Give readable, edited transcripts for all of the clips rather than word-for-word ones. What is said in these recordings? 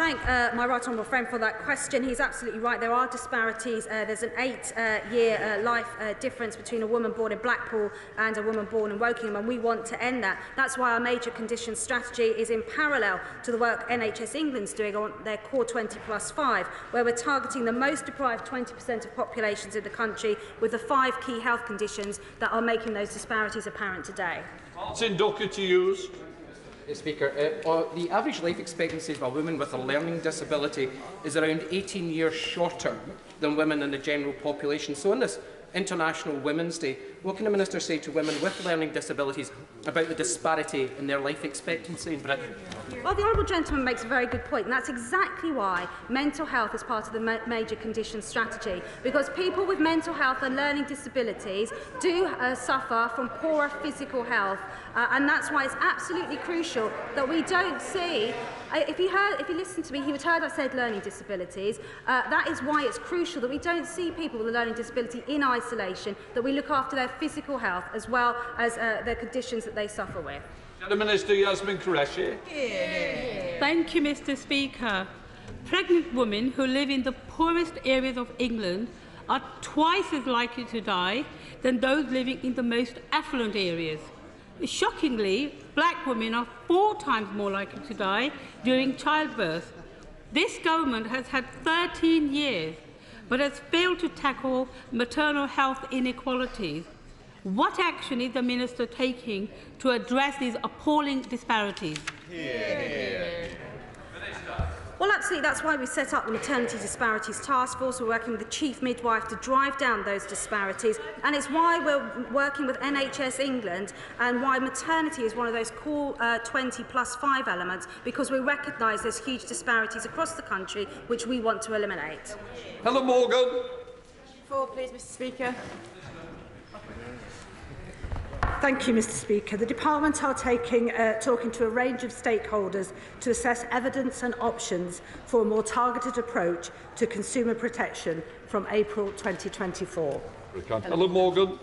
thank my right honourable friend for that question. He's absolutely right. There are disparities. There's an 8-year life difference between a woman born in Blackpool and a woman born in Wokingham, and we want to end that. That's why our major conditions strategy is in parallel to the work NHS England's doing on their Core 20+5, where we're targeting the most deprived 20% of populations in the country with the 5 key health conditions that are making those disparities apparent today. Martin Ducker to use. Speaker, the average life expectancy of a woman with a learning disability is around 18 years shorter than women in the general population. So on this International Women's Day, what can the Minister say to women with learning disabilities about the disparity in their life expectancy in Britain? Well, the honourable gentleman makes a very good point, and that's exactly why mental health is part of the major conditions strategy, because people with mental health and learning disabilities do suffer from poorer physical health, and that's why it's absolutely crucial that we don't see. If you listen to me, he would heard I said learning disabilities. That is why it's crucial that we don't see people with a learning disability in isolation, that we look after their physical health as well as the conditions that they suffer with. Minister Yasmin Qureshi. Thank you, Mr. Speaker. Pregnant women who live in the poorest areas of England are twice as likely to die than those living in the most affluent areas. Shockingly, black women are 4 times more likely to die during childbirth. This government has had 13 years, but has failed to tackle maternal health inequalities. What action is the Minister taking to address these appalling disparities? Well, absolutely. That's why we set up the Maternity Disparities Task Force. We're working with the Chief Midwife to drive down those disparities. And it's why we're working with NHS England and why maternity is one of those core 20+5 elements, because we recognise there's huge disparities across the country which we want to eliminate. Helen Morgan. Please, Mr. Speaker. Thank you, Mr. Speaker. The Department are talking to a range of stakeholders to assess evidence and options for a more targeted approach to consumer protection from April 2024. Helen Morgan.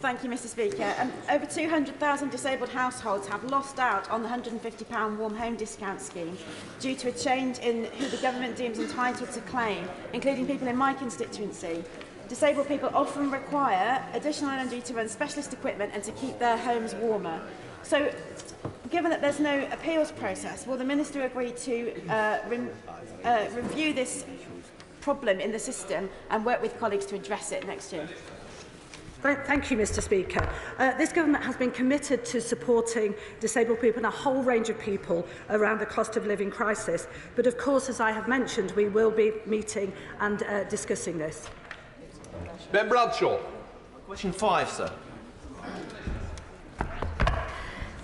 Thank you, Mr. Speaker. Over 200,000 disabled households have lost out on the £150 warm home discount scheme due to a change in who the government deems entitled to claim, including people in my constituency. Disabled people often require additional energy to run specialist equipment and to keep their homes warmer. So, given that there's no appeals process, will the Minister agree to review this problem in the system and work with colleagues to address it next year? Thank you, Mr. Speaker. This government has been committed to supporting disabled people and a whole range of people around the cost of living crisis. But of course, as I have mentioned, we will be meeting and discussing this. Ben Bradshaw. Question 5, sir.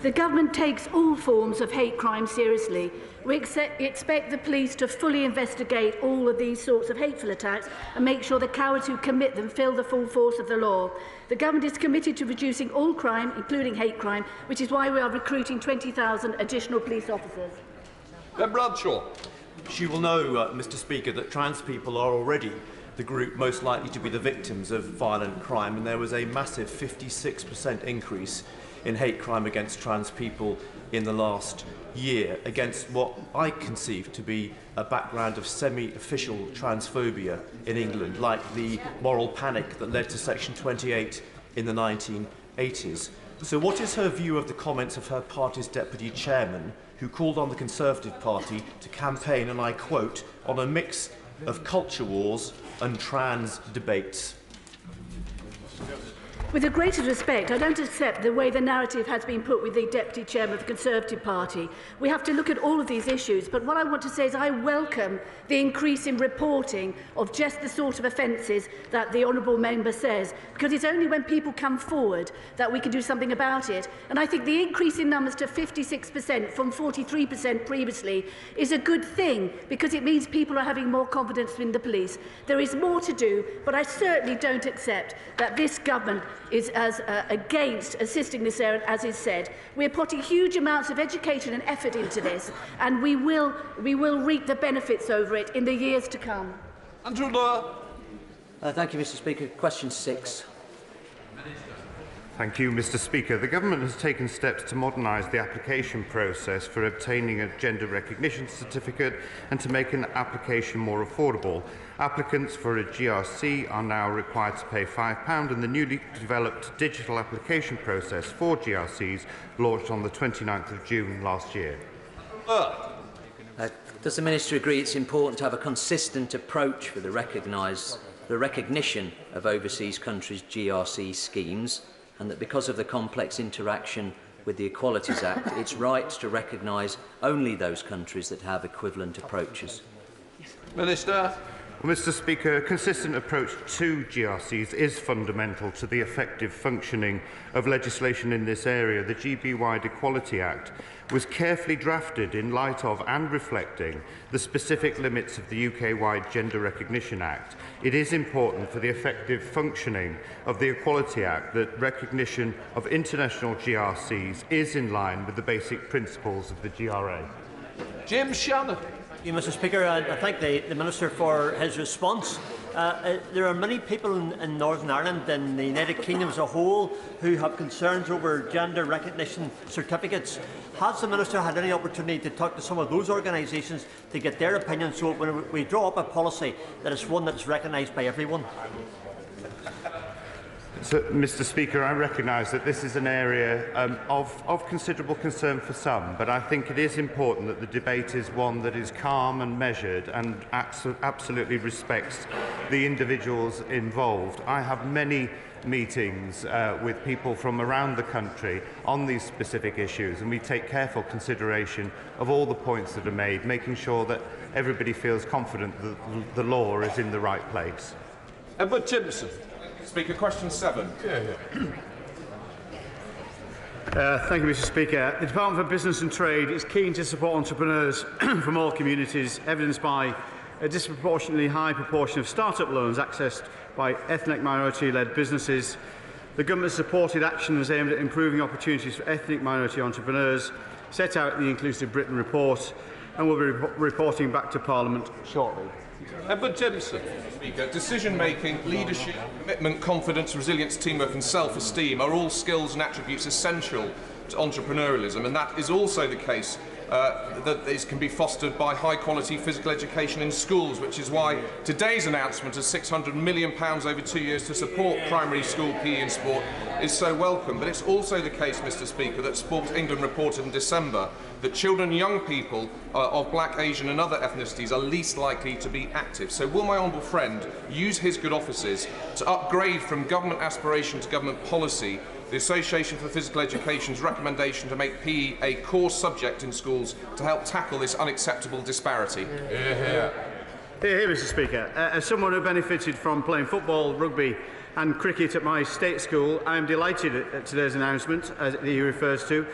The government takes all forms of hate crime seriously. We expect the police to fully investigate all of these sorts of hateful attacks and make sure the cowards who commit them feel the full force of the law. The government is committed to reducing all crime, including hate crime, which is why we are recruiting 20,000 additional police officers. Ben Bradshaw. You will know, Mr. Speaker, that trans people are already the group most likely to be the victims of violent crime, and there was a massive 56% increase in hate crime against trans people in the last year, against what I conceive to be a background of semi-official transphobia in England, like the moral panic that led to Section 28 in the 1980s. So what is her view of the comments of her party's deputy chairman, who called on the Conservative Party to campaign, and I quote, on a mix of culture wars and trans debates? With the greatest respect, I don't accept the way the narrative has been put with the Deputy Chairman of the Conservative Party. We have to look at all of these issues, but what I want to say is I welcome the increase in reporting of just the sort of offences that the Honourable Member says, because it's only when people come forward that we can do something about it. And I think the increase in numbers to 56% from 43% previously is a good thing, because it means people are having more confidence in the police. There is more to do, but I certainly don't accept that this government is against assisting this area, as is said. We are putting huge amounts of education and effort into this, and we will reap the benefits over it in the years to come. Andrew Lower. Thank you, Mr. Speaker. Question 6. Thank you, Mr. Speaker. The Government has taken steps to modernise the application process for obtaining a gender recognition certificate and to make an application more affordable. Applicants for a GRC are now required to pay £5, and the newly developed digital application process for GRCs launched on the 29th of June last year. Does the Minister agree it's important to have a consistent approach for the recognition of overseas countries' GRC schemes, and that because of the complex interaction with the Equalities Act, it's right to recognise only those countries that have equivalent approaches? Minister. Well, Mr. Speaker, a consistent approach to GRCs is fundamental to the effective functioning of legislation in this area. The GB-wide Equality Act was carefully drafted in light of and reflecting the specific limits of the UK-wide Gender Recognition Act. It is important for the effective functioning of the Equality Act that recognition of international GRCs is in line with the basic principles of the GRA. Jim Shannon. Thank you, Mr. Speaker. I thank the Minister for his response. There are many people in Northern Ireland and the United Kingdom as a whole who have concerns over gender recognition certificates. Has the Minister had any opportunity to talk to some of those organisations to get their opinion, so when we draw up a policy that is one that is recognised by everyone? So, Mr. Speaker, I recognise that this is an area of considerable concern for some, but I think it is important that the debate is one that is calm and measured and absolutely respects the individuals involved. I have many meetings with people from around the country on these specific issues, and we take careful consideration of all the points that are made, making sure that everybody feels confident that the law is in the right place. Edward Timpson. Speaker, question 7. Thank you, Mr. Speaker. The Department for Business and Trade is keen to support entrepreneurs from all communities, evidenced by a disproportionately high proportion of start-up loans accessed by ethnic minority-led businesses. The Government supported actions aimed at improving opportunities for ethnic minority entrepreneurs, set out in the Inclusive Britain report, and will be reporting back to Parliament shortly. Edward Timpson. Speaker, decision-making, leadership, commitment, confidence, resilience, teamwork and self-esteem are all skills and attributes essential to entrepreneurialism, and that is also the case that these can be fostered by high-quality physical education in schools, which is why today's announcement of £600 million over 2 years to support primary school PE and sport is so welcome. But it's also the case, Mr. Speaker, that Sport England reported in December that children and young people of black, Asian and other ethnicities are least likely to be active. So will my honourable friend use his good offices to upgrade from government aspiration to government policy the Association for Physical Education's recommendation to make PE a core subject in schools to help tackle this unacceptable disparity? Here, Mr. Speaker. As someone who benefited from playing football, rugby and cricket at my state school, I am delighted at today's announcement, as he refers to.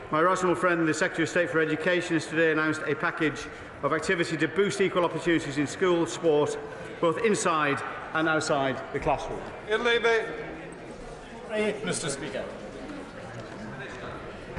My rational friend, the Secretary of State for Education, has today announced a package of activity to boost equal opportunities in school sport, both inside and outside the classroom. Mr. Speaker.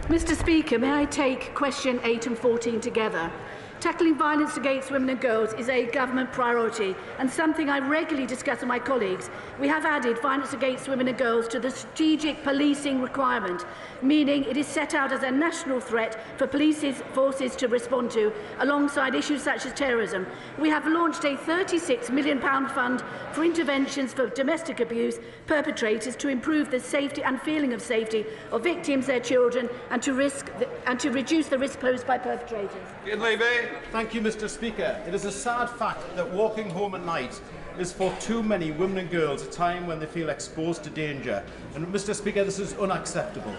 Mr. Speaker, may I take question 8 and 14 together? Tackling violence against women and girls is a government priority and something I regularly discuss with my colleagues. We have added violence against women and girls to the strategic policing requirement, meaning it is set out as a national threat for police forces to respond to, alongside issues such as terrorism. We have launched a £36 million fund for interventions for domestic abuse perpetrators to improve the safety and feeling of safety of victims, their children, and to reduce the risk posed by perpetrators. Thank you, Mr. Speaker. It is a sad fact that walking home at night is for too many women and girls a time when they feel exposed to danger. And, Mr. Speaker, this is unacceptable.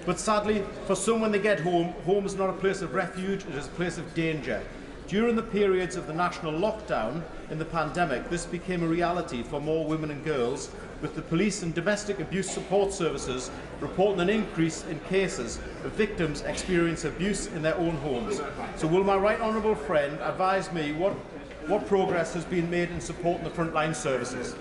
But sadly, for some, when they get home, home is not a place of refuge, it is a place of danger. During the periods of the national lockdown in the pandemic, this became a reality for more women and girls, with the police and domestic abuse support services reporting an increase in cases of victims experiencing abuse in their own homes. So will my right honourable friend advise me what progress has been made in supporting the frontline services?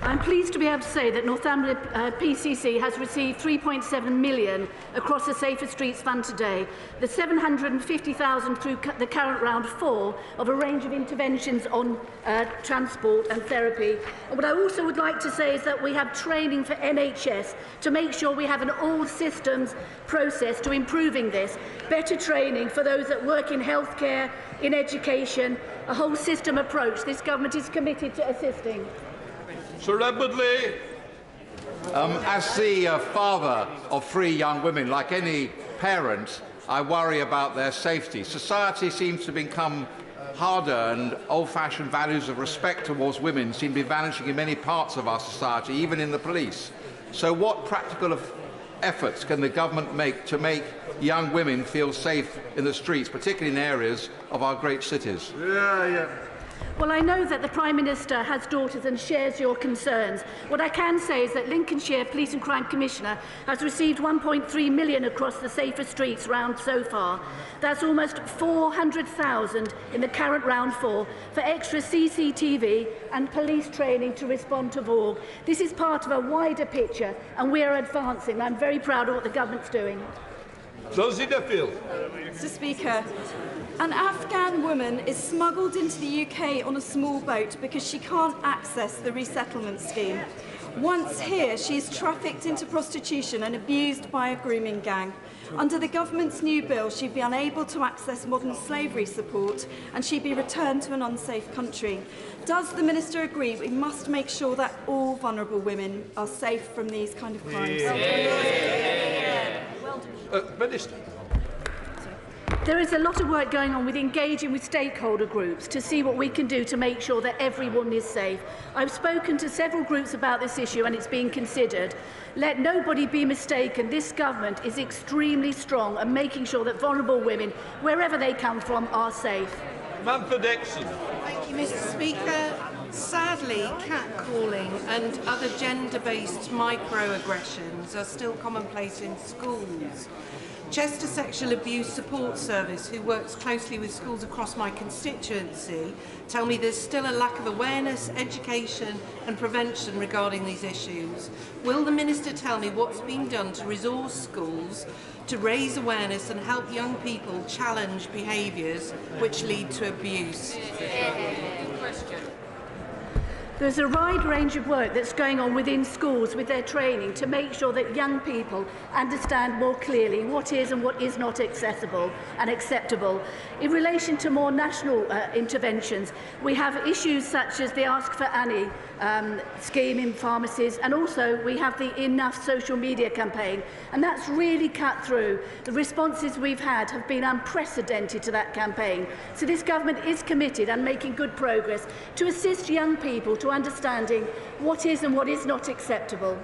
I'm pleased to be able to say that Northumbria PCC has received £3.7 million across the Safer Streets Fund today, the £750,000 through the current round 4 of a range of interventions on transport and therapy. And what I also would like to say is that we have training for NHS to make sure we have an all-systems process to improving this, better training for those that work in healthcare, in education, a whole system approach. This government is committed to assisting. Sir Edwardley. As the father of 3 young women, like any parent, I worry about their safety. Society seems to become harder, and old-fashioned values of respect towards women seem to be vanishing in many parts of our society, even in the police. So what practical efforts can the government make to make young women feel safe in the streets, particularly in areas of our great cities? Well, I know that the Prime Minister has daughters and shares your concerns. What I can say is that Lincolnshire Police and Crime Commissioner has received £1.3 million across the Safer Streets round so far. That's almost £400,000 in the current round 4 for extra CCTV and police training to respond to VOG. This is part of a wider picture, and we are advancing. I'm very proud of what the government's doing. Rosie Duffield. Mr. Speaker, an Afghan woman is smuggled into the UK on a small boat because she can't access the resettlement scheme. Once here, she is trafficked into prostitution and abused by a grooming gang. Under the government's new bill, she'd be unable to access modern slavery support and she'd be returned to an unsafe country. Does the Minister agree we must make sure that all vulnerable women are safe from these kind of crimes? Minister. There is a lot of work going on with engaging with stakeholder groups to see what we can do to make sure that everyone is safe. I've spoken to several groups about this issue and it's being considered. Let nobody be mistaken, this government is extremely strong at making sure that vulnerable women, wherever they come from, are safe. Manford Exon. Thank you, Mr. Speaker. Sadly, catcalling and other gender-based microaggressions are still commonplace in schools. Chester Sexual Abuse Support Service, who works closely with schools across my constituency, tell me there's still a lack of awareness, education and prevention regarding these issues. Will the Minister tell me what's being done to resource schools to raise awareness and help young people challenge behaviours which lead to abuse? There's a wide range of work that's going on within schools with their training to make sure that young people understand more clearly what is and what is not accessible and acceptable. In relation to more national interventions, we have issues such as the Ask for Annie scheme in pharmacies, and also we have the Enough social media campaign, and that's really cut through. The responses we've had have been unprecedented to that campaign. So this government is committed and making good progress to assist young people to understanding what is and what is not acceptable.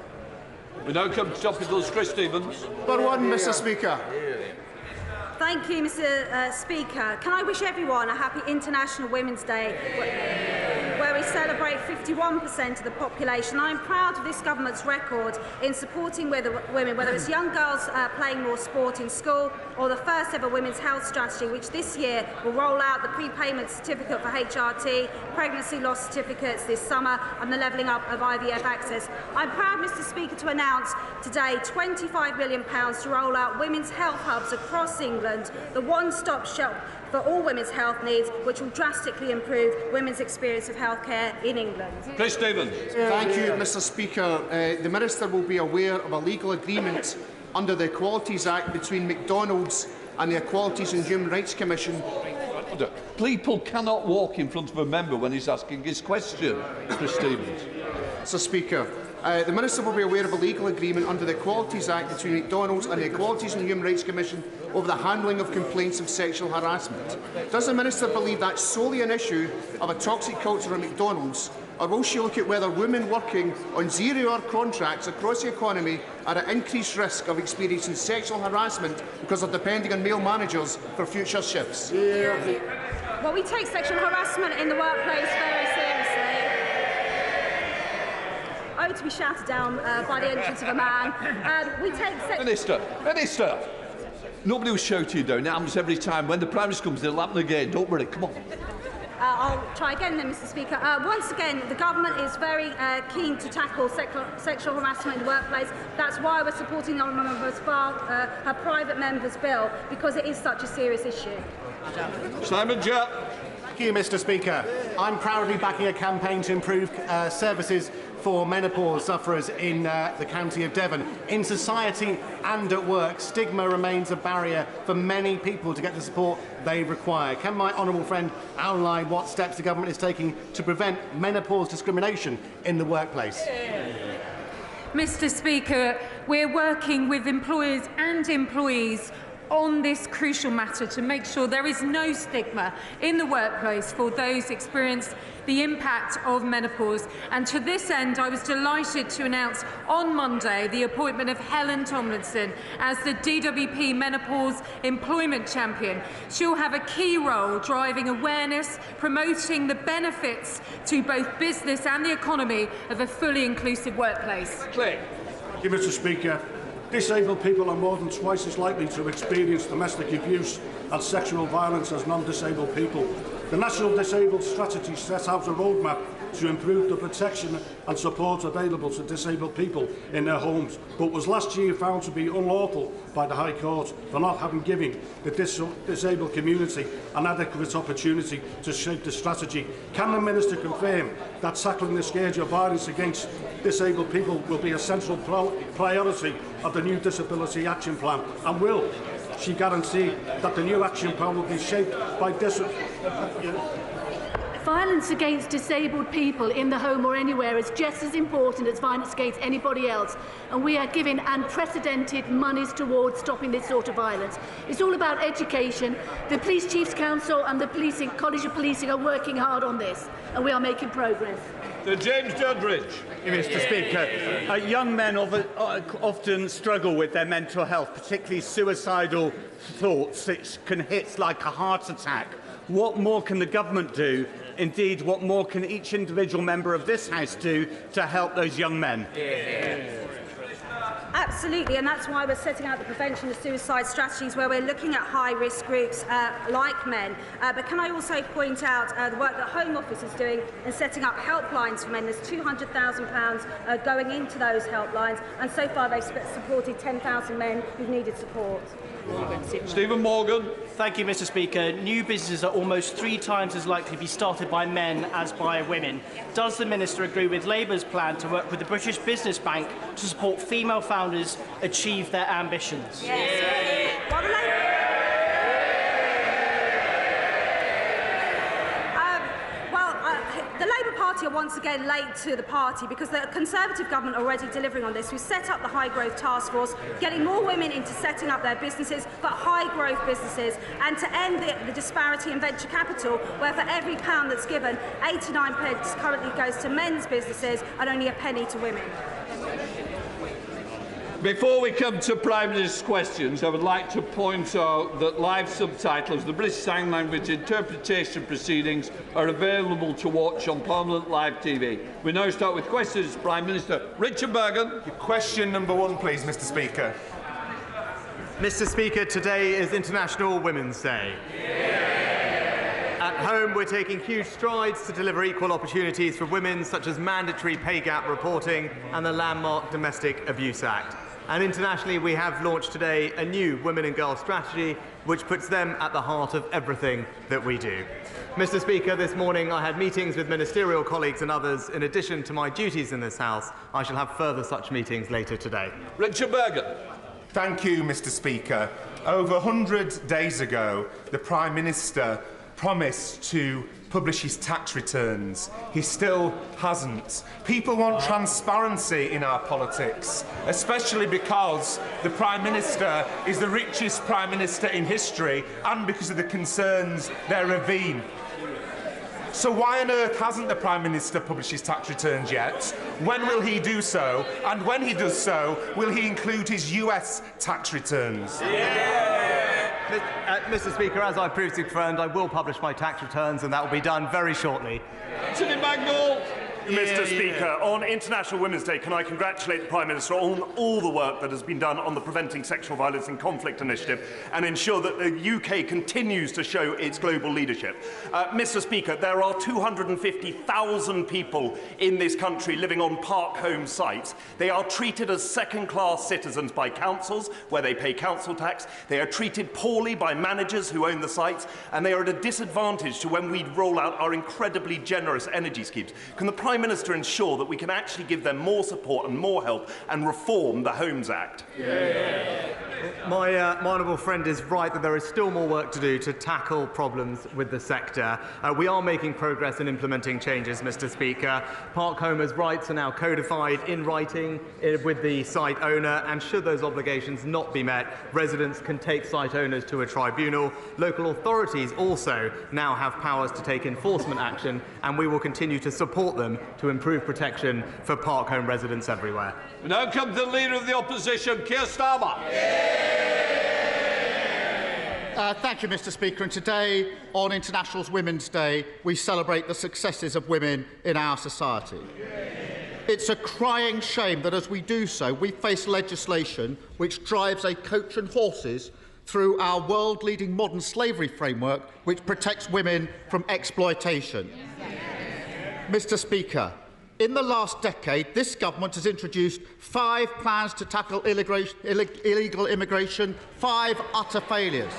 We now come to topicals. Chris Stevens. Number 1, Mr. Speaker. Thank you, Mr. Speaker. Can I wish everyone a happy International Women's Day, where we celebrate 51% of the population. I'm proud of this government's record in supporting women, whether it's young girls playing more sport in school or the first ever women's health strategy, which this year will roll out the prepayment certificate for HRT, pregnancy loss certificates this summer, and the levelling up of IVF access. I'm proud, Mr. Speaker, to announce today £25 million to roll out women's health hubs across England, the one-stop shop for all women's health needs, which will drastically improve women's experience of healthcare in England. Chris Stevens. Thank you, Mr. Speaker. The Minister will be aware of a legal agreement under the Equalities Act between McDonald's and the Equalities and Human Rights Commission. People cannot walk in front of a member when he's asking his question. Chris Stevens. Mr. Speaker, the Minister will be aware of a legal agreement under the Equalities Act between McDonald's and the Equalities and Human Rights Commission over the handling of complaints of sexual harassment. Does the Minister believe that's solely an issue of a toxic culture at McDonald's, or will she look at whether women working on zero-hour contracts across the economy are at increased risk of experiencing sexual harassment because of depending on male managers for future shifts? Well, we take sexual harassment in the workplace very seriously. Oh, to be shouted down by the entrance of a man. We take Minister, nobody will shout you down. It happens every time. When the Prime Minister comes, it'll happen again. Don't worry, come on. I'll try again then, Mr. Speaker. Once again, the government is very keen to tackle sexual harassment in the workplace. That's why we're supporting the Honourable Member Spark, her private member's bill, because it is such a serious issue. Simon Jupp. Thank you, Mr. Speaker. I'm proudly backing a campaign to improve services for menopause sufferers in the county of Devon. In society and at work, stigma remains a barrier for many people to get the support they require. Can my honourable friend outline what steps the government is taking to prevent menopause discrimination in the workplace? Mr. Speaker, we're working with employers and employees on this crucial matter to make sure there is no stigma in the workplace for those experiencing the impact of menopause. And to this end, I was delighted to announce on Monday the appointment of Helen Tomlinson as the DWP Menopause Employment Champion. She'll have a key role driving awareness, promoting the benefits to both business and the economy of a fully inclusive workplace. Thank you, Mr. Speaker. Disabled people are more than twice as likely to experience domestic abuse and sexual violence as non-disabled people. The National Disabled Strategy sets out a roadmap to improve the protection and support available to disabled people in their homes, but was last year found to be unlawful by the High Court for not having given the disabled community an adequate opportunity to shape the strategy. Can the Minister confirm that tackling the scourge of violence against disabled people will be a central priority of the new Disability Action Plan, and will she guarantee that the new action plan will be shaped by Violence against disabled people in the home or anywhere is just as important as violence against anybody else, and we are giving unprecedented monies towards stopping this sort of violence. It's all about education. The Police Chiefs Council and the College of Policing are working hard on this, and we are making progress. Sir James Doddridge. Mr. Speaker, young men often struggle with their mental health, particularly suicidal thoughts which can hit like a heart attack. What more can the government do? Indeed, what more can each individual member of this House do to help those young men? Absolutely, and that's why we're setting out the prevention of suicide strategies, where we're looking at high-risk groups like men. But can I also point out the work that Home Office is doing in setting up helplines for men? There's £200,000 going into those helplines, and so far they've supported 10,000 men who've needed support. Stephen Morgan. Thank you, Mr. Speaker. New businesses are almost 3 times as likely to be started by men as by women. Does the Minister agree with Labour's plan to work with the British Business Bank to support female founders achieve their ambitions? Yes. Well, the Labour Party are once again late to the party, because the Conservative government are already delivering on this. We've set up the High Growth Task Force, getting more women into setting up their businesses, but high growth businesses, and to end the disparity in venture capital, where for every pound that's given, 89p currently goes to men's businesses and only a penny to women. Before we come to Prime Minister's questions, I would like to point out that live subtitles, the British Sign Language interpretation proceedings, are available to watch on Parliament Live TV. We now start with questions. Prime Minister Richard Bergen. Question number 1, please, Mr. Speaker. Mr. Speaker, today is International Women's Day. At home, we're taking huge strides to deliver equal opportunities for women, such as mandatory pay gap reporting and the landmark Domestic Abuse Act. And internationally, we have launched today a new Women and Girls strategy, which puts them at the heart of everything that we do. Mr. Speaker, this morning I had meetings with ministerial colleagues and others. In addition to my duties in this House, I shall have further such meetings later today. Richard Bergen. Thank you, Mr. Speaker. Over 100 days ago, the Prime Minister promised to publish his tax returns. He still hasn't. People want transparency in our politics, especially because the Prime Minister is the richest Prime Minister in history, and because of the concerns thereof. So why on earth hasn't the Prime Minister published his tax returns yet? When will he do so? And when he does so, will he include his US tax returns? Mr. Speaker, as I previously confirmed, I will publish my tax returns, and that will be done very shortly. Anthony Mangle. Mr. Speaker. On International Women's Day, can I congratulate the Prime Minister on all the work that has been done on the Preventing Sexual Violence in Conflict initiative and ensure that the UK continues to show its global leadership. Mr. Speaker, there are 250,000 people in this country living on park home sites. They are treated as second-class citizens by councils, where they pay council tax. They are treated poorly by managers who own the sites, and they are at a disadvantage to when we roll out our incredibly generous energy schemes. Can the Prime Minister ensure that we can actually give them more support and more help and reform the Homes Act? My honourable friend is right that there is still more work to do to tackle problems with the sector. We are making progress in implementing changes, Mr. Speaker. Park owners' rights are now codified in writing with the site owner, and should those obligations not be met, residents can take site owners to a tribunal. Local authorities also now have powers to take enforcement action, and we will continue to support them to improve protection for park home residents everywhere. Now comes the Leader of the Opposition, Keir Starmer. Thank you, Mr. Speaker. And today, on International Women's Day, we celebrate the successes of women in our society. It's a crying shame that as we do so, we face legislation which drives a coach and horses through our world-leading modern slavery framework, which protects women from exploitation. Mr. Speaker, in the last decade, this government has introduced 5 plans to tackle illegal immigration, 5 utter failures.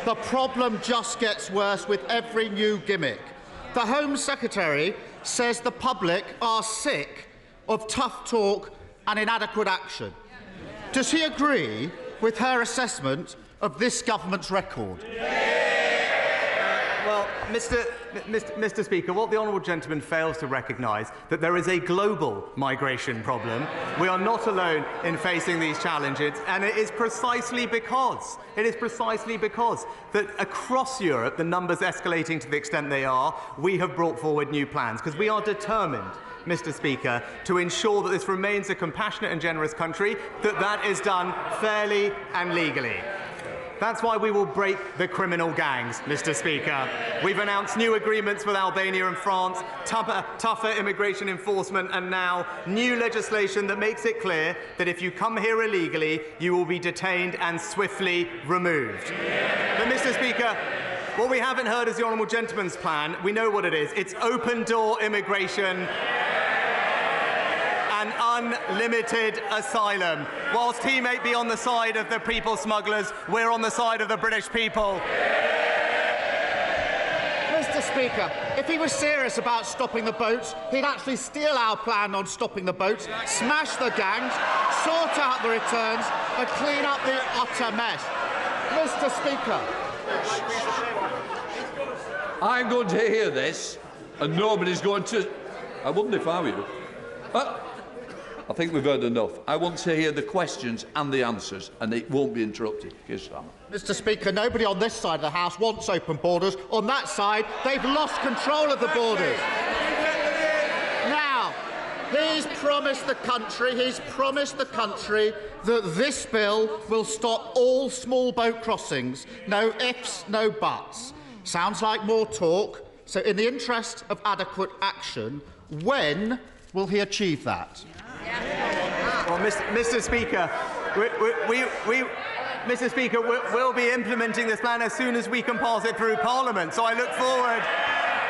The problem just gets worse with every new gimmick. The Home Secretary says the public are sick of tough talk and inadequate action. Does he agree with her assessment of this government's record? Well, Mr. Speaker, what the honourable gentleman fails to recognise that there is a global migration problem. We are not alone in facing these challenges, and it is precisely because that across Europe the numbers escalating to the extent they are, we have brought forward new plans, because we are determined, Mr. Speaker, to ensure that this remains a compassionate and generous country, that is done fairly and legally. That's why we will break the criminal gangs, Mr. Speaker. We've announced new agreements with Albania and France, tougher immigration enforcement, and now new legislation that makes it clear that if you come here illegally, you will be detained and swiftly removed. But, Mr. Speaker, what we haven't heard is the honourable gentleman's plan. We know what it is. It's open-door immigration and unlimited asylum. Whilst he may be on the side of the people smugglers, we're on the side of the British people. Mr. Speaker, if he was serious about stopping the boats, he'd actually steal our plan on stopping the boats, smash the gangs, sort out the returns, and clean up the utter mess. Mr. Speaker. I'm going to hear this, and nobody's going to... I wouldn't if I were you. I think we've heard enough. I want to hear the questions and the answers, and it won't be interrupted. Mr. Speaker, nobody on this side of the House wants open borders. On that side, they've lost control of the borders. Now, he's promised the country that this bill will stop all small boat crossings. No ifs, no buts. Sounds like more talk. So, in the interest of adequate action, when will he achieve that? Well, Mr. Speaker, Mr. Speaker, we'll be implementing this plan as soon as we can pass it through Parliament. So I look forward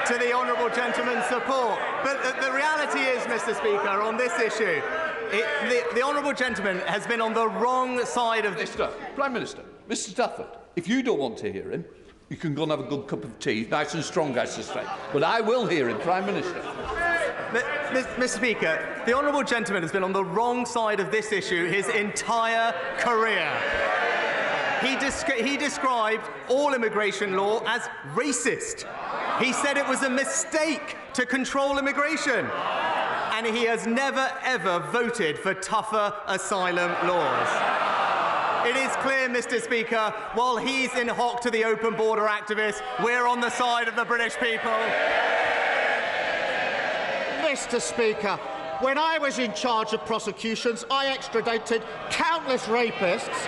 to the honourable gentleman's support. But the reality is, Mr. Speaker, on this issue, the honourable gentleman has been on the wrong side of this. Prime Minister, Mr. Stafford, if you don't want to hear him, you can go and have a good cup of tea, nice and strong, I suspect. But I will hear him, Prime Minister. Mr. Speaker, the honourable gentleman has been on the wrong side of this issue his entire career. He described all immigration law as racist. He said it was a mistake to control immigration. And he has never, ever voted for tougher asylum laws. It is clear, Mr. Speaker, while he's in hock to the open border activists, we're on the side of the British people. Mr. Speaker, when I was in charge of prosecutions, I extradited countless rapists,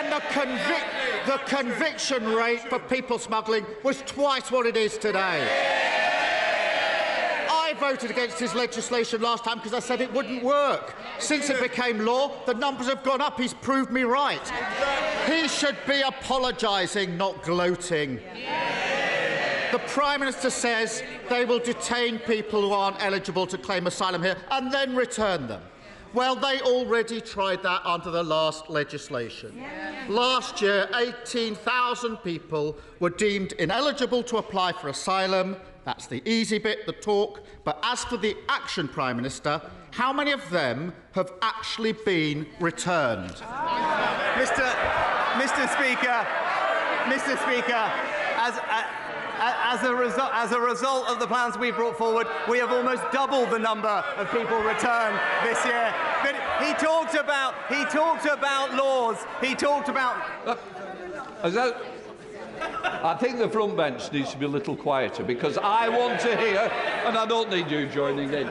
and the conviction rate for people smuggling was twice what it is today. I I voted against his legislation last time because I said it wouldn't work. Since it became law, the numbers have gone up. He's proved me right. He should be apologising, not gloating. The Prime Minister says they will detain people who aren't eligible to claim asylum here and then return them. Well, they already tried that under the last legislation. Last year, 18,000 people were deemed ineligible to apply for asylum. That's the easy bit, the talk. But as for the action, Prime Minister, how many of them have actually been returned? Mr. Speaker, as a result of the plans we brought forward, we have almost doubled the number of people returned this year. But he talked about laws. He talked about. I think the front bench needs to be a little quieter because I want to hear, and I don't need you joining in.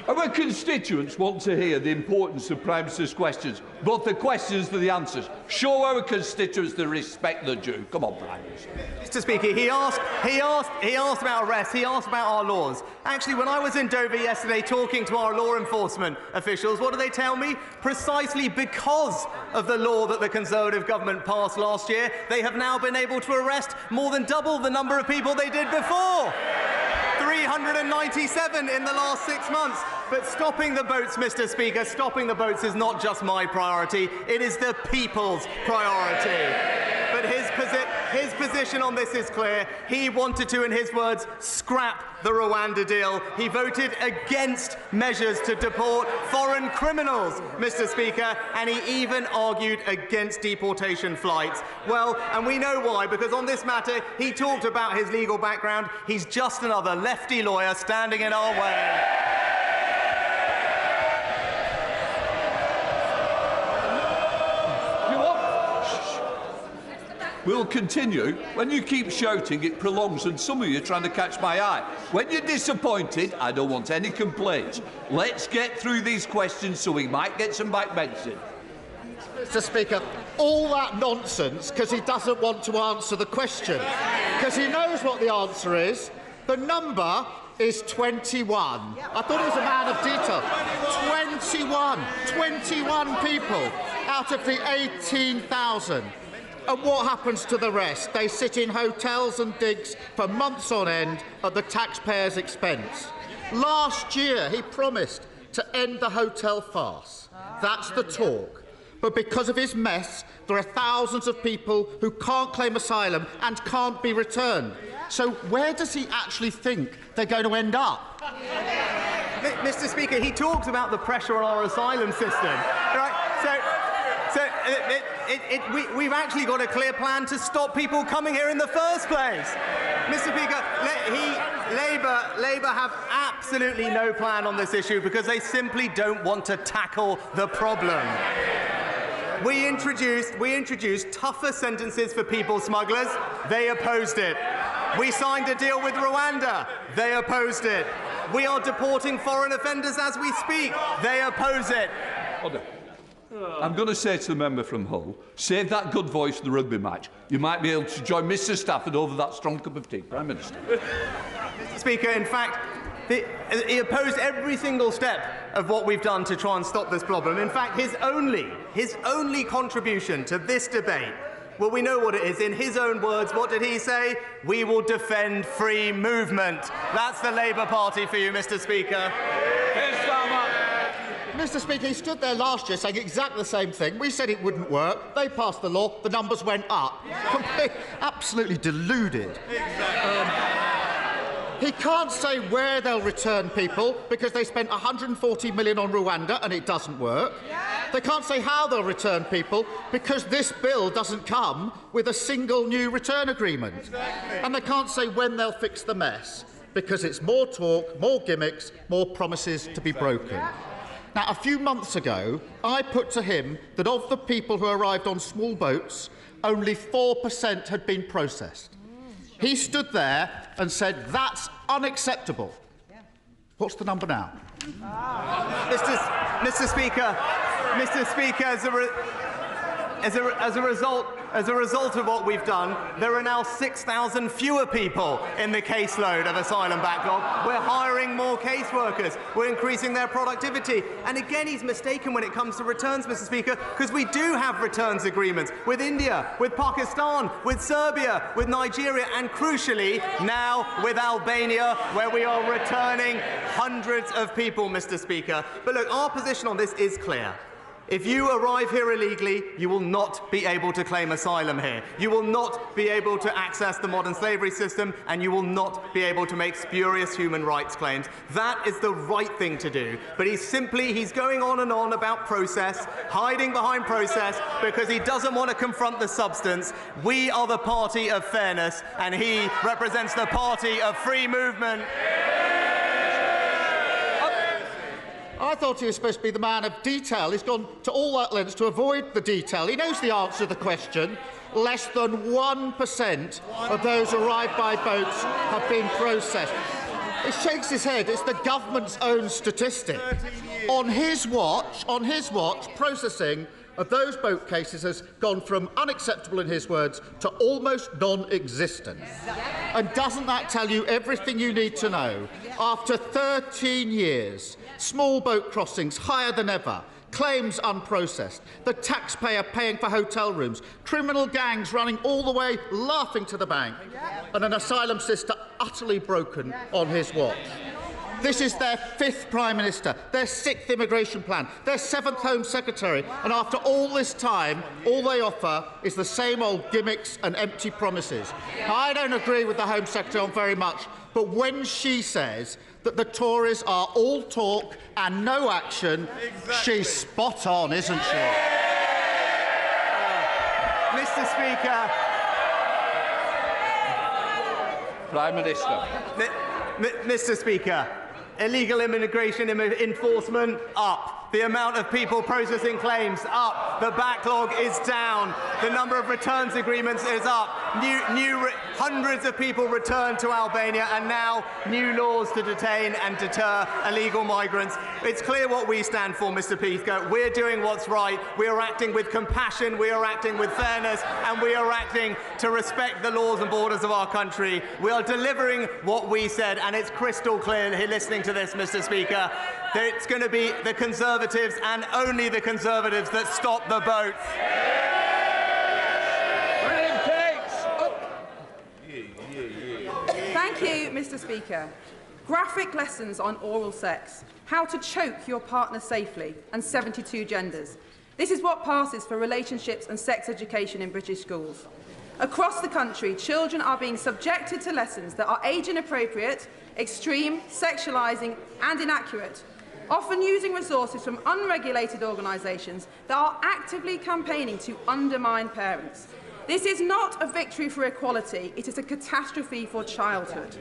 Our constituents want to hear the importance of Prime Minister's questions, both the questions and the answers. Show our constituents the respect they're due. Come on, Prime Minister. Mr. Speaker, he asked about arrests. He asked about our laws. Actually, when I was in Dover yesterday talking to our law enforcement officials, what did they tell me? Precisely because of the law that the Conservative government passed last year, they have now been able to arrest more than double the number of people they did before. 397 in the last 6 months. But stopping the boats, Mr. Speaker, stopping the boats is not just my priority, it is the people's priority. But his position on this is clear. He wanted to, in his words, scrap the Rwanda deal. He voted against measures to deport foreign criminals, Mr. Speaker, and he even argued against deportation flights. Well, and we know why, because on this matter, he talked about his legal background. He's just another lefty lawyer standing in our way. We'll continue. When you keep shouting, it prolongs, and some of you are trying to catch my eye. When you're disappointed, I don't want any complaints. Let's get through these questions so we might get some backbenching. Mr. Speaker, all that nonsense because he doesn't want to answer the question. Because he knows what the answer is. The number is 21. I thought he was a man of detail. 21 people out of the 18,000. And what happens to the rest? They sit in hotels and digs for months on end at the taxpayers' expense. Last year, he promised to end the hotel farce. That's the talk. But because of his mess, there are thousands of people who can't claim asylum and can't be returned. So where does he actually think they're going to end up? Mr. Speaker, he talks about the pressure on our asylum system. Right? We've actually got a clear plan to stop people coming here in the first place. Mr. Speaker, Labour have absolutely no plan on this issue because they simply don't want to tackle the problem. We introduced tougher sentences for people smugglers. They opposed it. We signed a deal with Rwanda. They opposed it. We are deporting foreign offenders as we speak. They oppose it. Hold on. I'm going to say to the member from Hull, save that good voice for the rugby match. You might be able to join Mr Stafford over that strong cup of tea, Prime Minister. Mr. Speaker, in fact, he opposed every single step of what we've done to try and stop this problem. In fact, his only contribution to this debate, well, we know what it is. In his own words, what did he say? We will defend free movement. That's the Labour Party for you, Mr. Speaker. Keir Starmer. Mr. Speaker, he stood there last year saying exactly the same thing. We said it wouldn't work. They passed the law. The numbers went up. Absolutely deluded. He can't say where they'll return people because they spent 140 million on Rwanda and it doesn't work. They can't say how they'll return people because this bill doesn't come with a single new return agreement. And they can't say when they'll fix the mess because it's more talk, more gimmicks, more promises to be broken. Now, a few months ago, I put to him that of the people who arrived on small boats, only 4% had been processed. He stood there and said, that's unacceptable. What's the number now? Mr. Speaker, as a result of what we've done, there are now 6,000 fewer people in the caseload of asylum backlog. We're hiring more caseworkers. We're increasing their productivity. And again, he's mistaken when it comes to returns, Mr. Speaker, because we do have returns agreements with India, with Pakistan, with Serbia, with Nigeria, and crucially, now with Albania, where we are returning hundreds of people, Mr. Speaker. But look, our position on this is clear. If you arrive here illegally, you will not be able to claim asylum here. You will not be able to access the modern slavery system, and you will not be able to make spurious human rights claims. That is the right thing to do. But he's going on and on about process, hiding behind process, because he doesn't want to confront the substance. We are the party of fairness, and he represents the party of free movement. I thought he was supposed to be the man of detail. He's gone to all that lengths to avoid the detail. He knows the answer to the question. Less than 1% of those arrived by boats have been processed. He shakes his head. It's the government's own statistic. On his watch, processing of those boat cases has gone from unacceptable, in his words, to almost non-existent. And doesn't that tell you everything you need to know? After 13 years, small boat crossings higher than ever, claims unprocessed, the taxpayer paying for hotel rooms, criminal gangs running all the way laughing to the bank, and an asylum system utterly broken on his watch. This is their 5th Prime Minister, their 6th immigration plan, their 7th Home Secretary, and after all this time, all they offer is the same old gimmicks and empty promises. Now, I don't agree with the Home Secretary on very much, but when she says that the Tories are all talk and no action, she's spot on, isn't she? Mr. Speaker. Prime Minister. Mr. Speaker, illegal immigration enforcement up. The amount of people processing claims up. The backlog is down. The number of returns agreements is up. Hundreds of people returned to Albania, and now new laws to detain and deter illegal migrants. It's clear what we stand for, Mr. Speaker. We're doing what's right. We are acting with compassion. We are acting with fairness, and we are acting to respect the laws and borders of our country. We are delivering what we said, and it's crystal clear here listening to this, Mr. Speaker, that it's going to be the Conservatives and only the Conservatives that stop the boats. Thank you, Mr. Speaker. Graphic lessons on oral sex, how to choke your partner safely, and 72 genders. This is what passes for relationships and sex education in British schools. Across the country, children are being subjected to lessons that are age inappropriate, extreme, sexualising and inaccurate, often using resources from unregulated organisations that are actively campaigning to undermine parents. This is not a victory for equality, it is a catastrophe for childhood.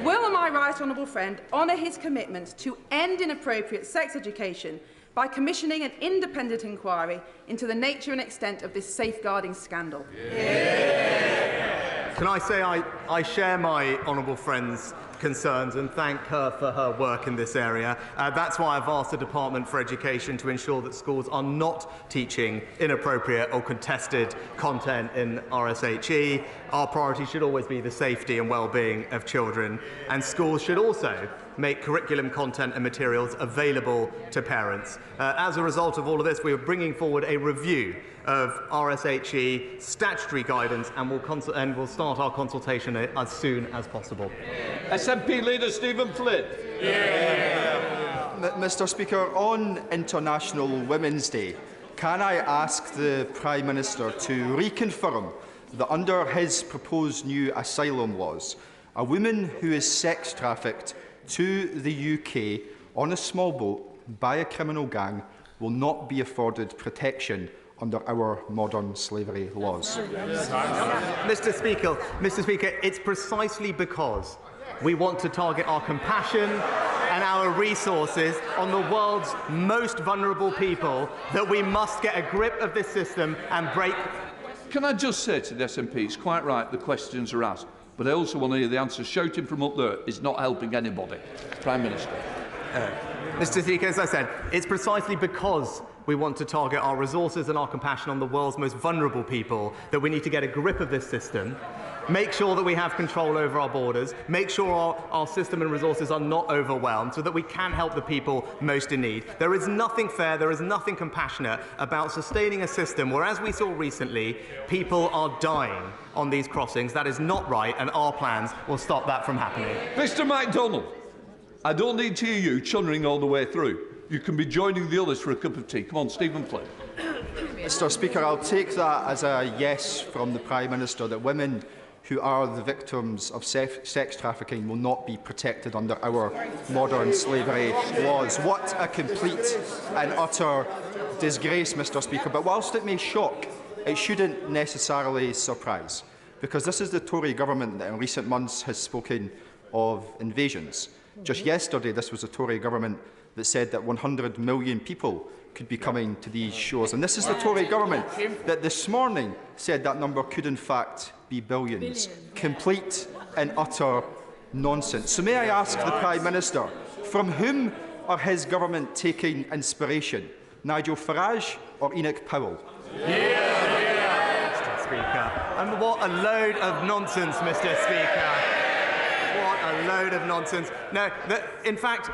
Will my right honourable friend honour his commitment to end inappropriate sex education by commissioning an independent inquiry into the nature and extent of this safeguarding scandal? Can I say I share my honourable friend's concerns and thank her for her work in this area. That's why I've asked the Department for Education to ensure that schools are not teaching inappropriate or contested content in RSHE. Our priority should always be the safety and well-being of children, and schools should also make curriculum content and materials available to parents. As a result of all of this, we are bringing forward a review of RSHE statutory guidance, and we'll start our consultation as soon as possible. SNP Leader Stephen Flynn. Mr. Speaker, on International Women's Day, can I ask the Prime Minister to reconfirm that under his proposed new asylum laws, a woman who is sex trafficked to the UK on a small boat by a criminal gang will not be afforded protection under our modern slavery laws? Mr. Speaker, it's precisely because we want to target our compassion and our resources on the world's most vulnerable people that we must get a grip of this system and break. Can I just say to the SNP, it's quite right the questions are asked, but I also want to hear the answers. Shouting from up there is not helping anybody. Prime Minister. Mr. Speaker, as I said, it's precisely because We want to target our resources and our compassion on the world's most vulnerable people, that we need to get a grip of this system, make sure that we have control over our borders, make sure our system and resources are not overwhelmed so that we can help the people most in need. There is nothing fair, there is nothing compassionate about sustaining a system where, as we saw recently, people are dying on these crossings. That is not right, and our plans will stop that from happening. Mr MacDonald, I don't need to hear you chunnering all the way through. You can be joining the others for a cup of tea. Come on, Stephen Flynn. Mr Speaker, I'll take that as a yes from the Prime Minister, that women who are the victims of sex trafficking will not be protected under our modern slavery laws. What a complete and utter disgrace, Mr Speaker. But whilst it may shock, it shouldn't necessarily surprise, because this is the Tory government that in recent months has spoken of invasions. Just yesterday, this was the Tory government that said that 100 million people could be coming to these shores. And this is the Tory government that this morning said that number could in fact be billions. Complete and utter nonsense. So may I ask the Prime Minister, from whom are his government taking inspiration? Nigel Farage or Enoch Powell? Mr Speaker. And what a load of nonsense, Mr Speaker. What a load of nonsense. No, in fact,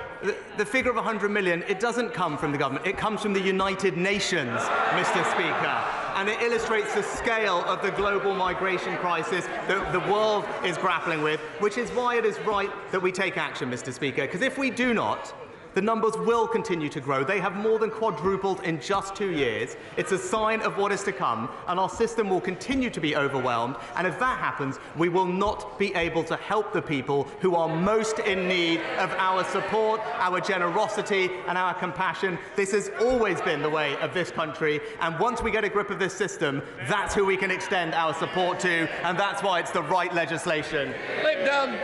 the figure of 100 million, it doesn't come from the government. It comes from the United Nations, Mr Speaker. And it illustrates the scale of the global migration crisis that the world is grappling with, which is why it is right that we take action, Mr Speaker. Because if we do not, the numbers will continue to grow. They have more than quadrupled in just 2 years. It's a sign of what is to come, and our system will continue to be overwhelmed. And if that happens, we will not be able to help the people who are most in need of our support, our generosity, and our compassion. This has always been the way of this country, and once we get a grip of this system, that's who we can extend our support to, and that's why it's the right legislation. Lip down.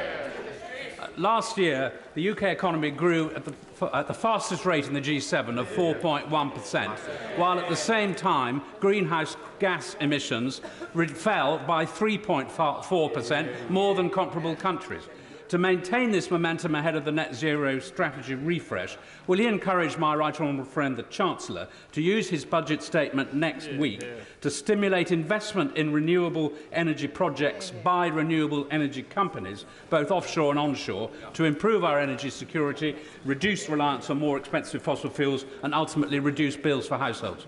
Last year, the UK economy grew at the fastest rate in the G7 of 4.1%, while at the same time, greenhouse gas emissions fell by 3.4%, more than comparable countries. To maintain this momentum ahead of the net zero strategy refresh, will he encourage my right honourable friend, the Chancellor, to use his budget statement next week to stimulate investment in renewable energy projects by renewable energy companies, both offshore and onshore, to improve our energy security, reduce reliance on more expensive fossil fuels and ultimately reduce bills for households?